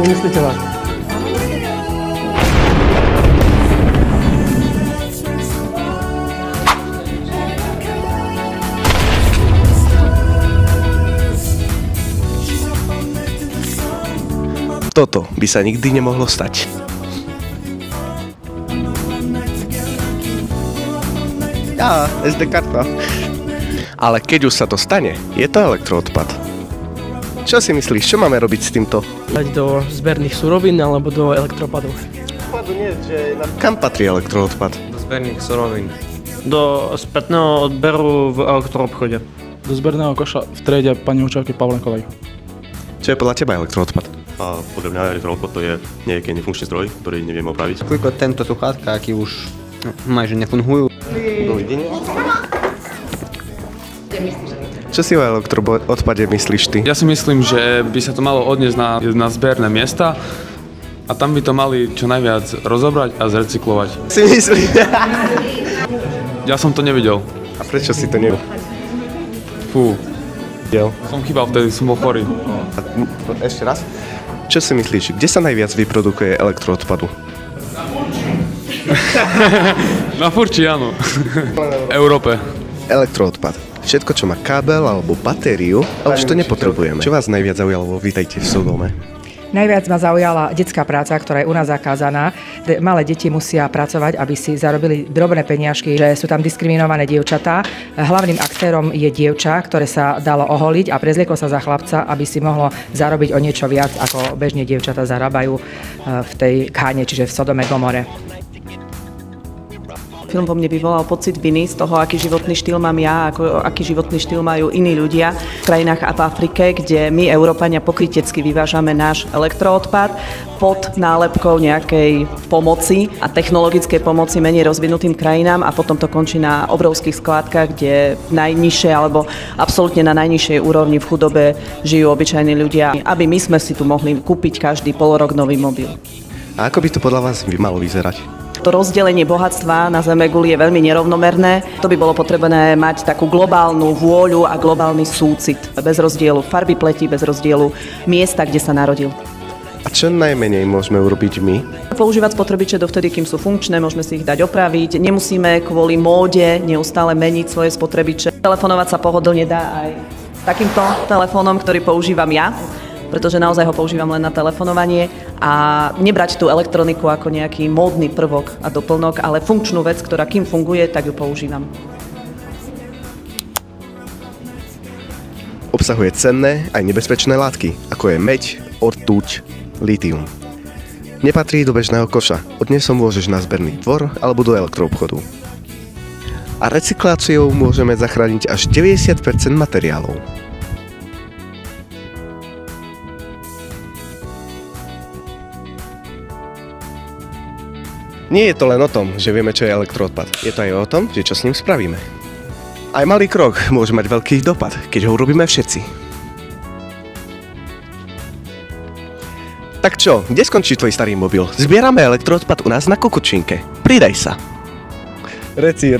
nemyslíte vážne? Toto by sa nikdy nemohlo stať. SD karta. Ale keď už sa to stane, je to elektroodpad. Čo si myslíš, čo máme robiť s týmto? Dať do zberných surovín alebo do elektropadu? Kam patrí elektroodpad? Do zberných surovín. Do spätného odberu v elektroobchode. Do zberného koša v triede pani učiteľky Pavlenkovej. Čo je podľa teba elektroodpad? A podľa mňa elektroodpad to je nejaký nefunkčný stroj, ktorý nevieme opraviť. Koľko tento sluchátka, aký už majže nefungujú. Dovidenia. Čo si o elektroodpade myslíš ty? Ja si myslím, že by sa to malo odniesť na zberné miesta a tam by to mali čo najviac rozobrať a zrecyklovať. Si myslíš? Ja som to nevidel. A prečo si to nevidel? Fú. Videl. Som chýbal vtedy, som bol chorý. Ešte raz? Čo si myslíš, kde sa najviac vyprodukuje elektroodpadu? Na Furči, áno. V Európe. Elektroodpad. Všetko, čo má kábel alebo batériu, ale už to nepotrebujeme. Čo vás najviac zaujalo vo Vítajte v Sodome? Najviac ma zaujala detská práca, ktorá je u nás zakázaná. Malé deti musia pracovať, aby si zarobili drobné peniažky, že sú tam diskriminované dievčatá. Hlavným aktérom je dievča, ktoré sa dalo oholiť a prezlieklo sa za chlapca, aby si mohlo zarobiť o niečo viac, ako bežne dievčatá zarábajú v tej Kháne, čiže v Sodome Gomore. Film vo mne vyvolal pocit viny z toho, aký životný štýl mám ja, aký životný štýl majú iní ľudia v krajinách a v Afrike, kde my, Európania, pokrytecky vyvážame náš elektroodpad pod nálepkou nejakej pomoci a technologickej pomoci menej rozvinutým krajinám a potom to končí na obrovských skládkach, kde najnižšie alebo absolútne na najnižšej úrovni v chudobe žijú obyčajní ľudia, aby my sme si tu mohli kúpiť každý polorok nový mobil. A ako by to podľa vás malo vyzerať? To rozdelenie bohatstva na Zemeguli je veľmi nerovnomerné. To by bolo potrebné mať takú globálnu vôľu a globálny súcit. Bez rozdielu farby pleti, bez rozdielu miesta, kde sa narodil. A čo najmenej môžeme urobiť my? Používať spotrebiče dovtedy, kým sú funkčné, môžeme si ich dať opraviť. Nemusíme kvôli móde neustále meniť svoje spotrebiče. Telefonovať sa pohodlne dá aj takýmto telefónom, ktorý používam ja, pretože naozaj ho používam len na telefonovanie a nebrať tú elektroniku ako nejaký módny prvok a doplnok, ale funkčnú vec, ktorá kým funguje, tak ju používam. Obsahuje cenné aj nebezpečné látky, ako je meď, ortuť, litium. Nepatrí do bežného koša, odnesť ho môžeš na zberný dvor alebo do elektroobchodu. A recykláciou môžeme zachrániť až 90% materiálov. Nie je to len o tom, že vieme, čo je elektroodpad. Je to aj o tom, že čo s ním spravíme. Aj malý krok môže mať veľký dopad, keď ho urobíme všetci. Tak čo, kde skončí tvoj starý mobil? Zbierame elektroodpad u nás na Kokočinke. Pridaj sa. Reci.